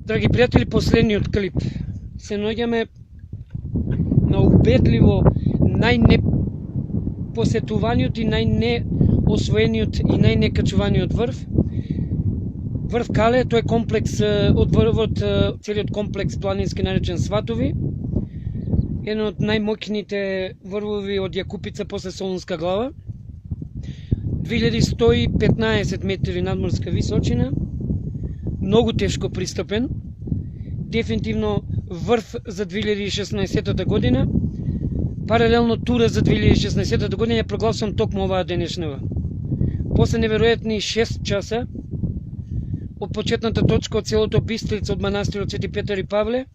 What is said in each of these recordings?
Драги пријатели, последниот клип. Се наоѓаме на убедливо најнепосетуваниот и најнеосвоениот и најнекачуваниот врв. Врв Кале, тој е комплекс од врвот, целиот комплекс планински наречен Сватови. Еден од најмоќните врвови од Јакупица после Солунска глава. 2115 метри надморска височина. Многу тешко пристапен. Дефинитивно врв за 2016 година. Паралелно тура за 2016 година ја прогласувам токму оваа денешнава. После неверојатни 6 часа од почетната точка од селото Бистрица од манастирот Свети Петар и Павле,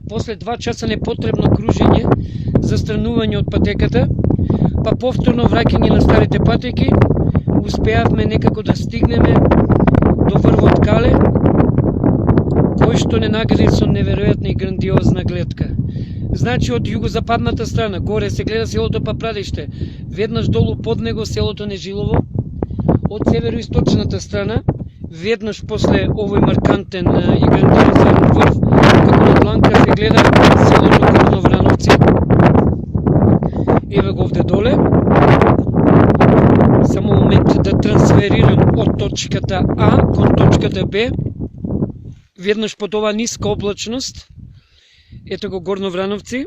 после 2 часа непотребно кружење за странување од патеката, па повторно враќање на старите патеки, успеавме некако да стигнеме до врвот Кале, кој што не награди со неверојатна и грандиозна гледка. Значи од југозападната страна, горе се гледа селото Папрадиште, веднаш долу под него селото Нежилово, од североисточната страна, веднаш после овој маркантен и грандиозен врв, како на дланка се гледа селото Горноврановци. Еве го овде доле. Само момент да трансферирам од точката А кон точката Б. Веднаш под оваа ниска облачност. Ето го Горноврановци.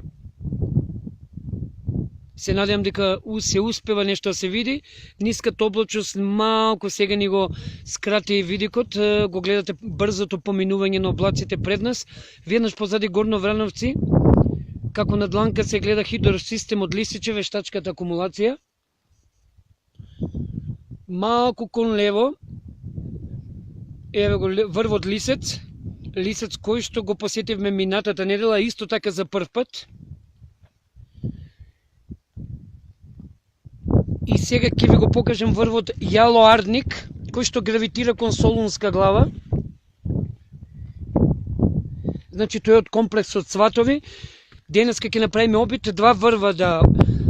Се надевам дека се успева нешто да се види. Ниската облачност малку сега ни го скрати видикот. Го гледате брзото поминување на облаците пред нас. Веднаш позади Горноврановци, како на дланка се гледа хидросистем од Лисиче, вештачката акумулација. Малку кон лево, еве го врвот Лисец. Лисец кој што го посетивме минатата недела, исто така за прв пат. И сега ќе ви го покажам врвот Јалоарник, кој што гравитира кон Солунска глава. Значи тој од комплексот Сватови. Денеска ќе направиме обид 2 врва да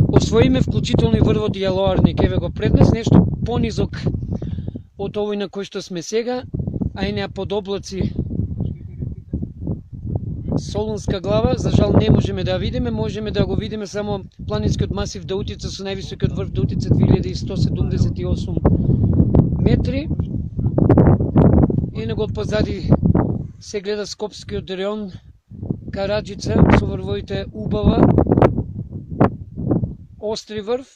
освоиме, вклучително и врвот Јалоарник. Еве го пред нас, нешто понизок од овој на кој што сме сега, а и неа под облаци Солунска глава. За жал не можеме да видиме, можеме да го видиме само планинскиот масив Даутица со највисокиот врв Даутица 2178 метри. И него позади се гледа Скопскиот реон Караджица со врвовите Убава, Остри врв.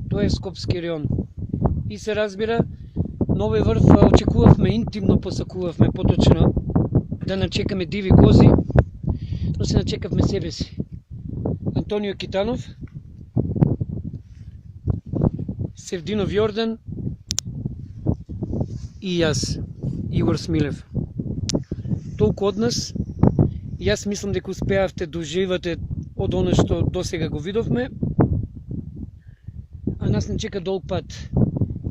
Тоа е Скопски реон. И се разбира, новој врв очекувавме, интимно посакувавме поточно да начекаме диви кози, но се начекавме себе си. Антонио Китанов, Севдинов Јордан и јас, Игор Смилев. Толку од нас. Јас мислам дека успеавте да уживате од оно што досега го видовме, а нас не чека долг пат.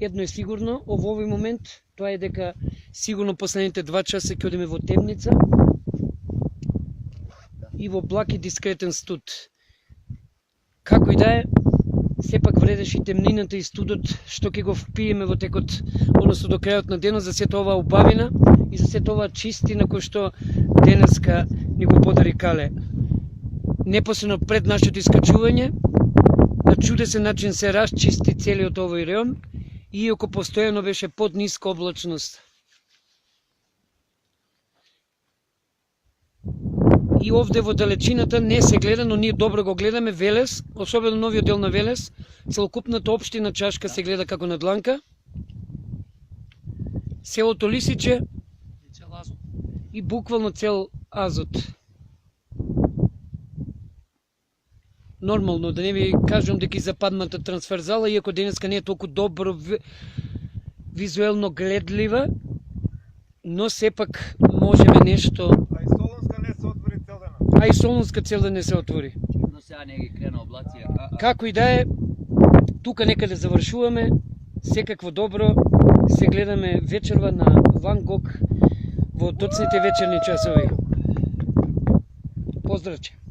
Едно е сигурно, во овој момент, тоа е дека сигурно последните 2 часа ќе одиме во темница и во благ и дискретен студ. Како и да е, сепак вредеше и темнината и студот што ќе го впиеме во текот, односно до крајот на денот, за сета оваа убавина и за сета оваа чистина кој што денеска ни го подари Кале. Непосредно пред нашето искачување, на чудесен начин се расчисти целиот овој реон, иако постојано беше под ниска облачност. И овде во далечината не се гледа, но ние добро го гледаме Велес, особено новиот дел на Велес. Целокупната општина Чашка се гледа како на дланка. Селото Лисиче и буквално цел Азот. Нормално, да не ви кажам дека и западната трансферзала, иако денеска не е толку добро визуелно гледлива, но сепак можеме нешто. А и Солунска не се отвори цел дена. А и Солунска цел да не се отвори. Но сега не ги крена облација. Како и да е, тука некаде завршуваме, секакво добро, се гледаме вечерва на Ван Гог во тоцните вечерни часови. Поздравче!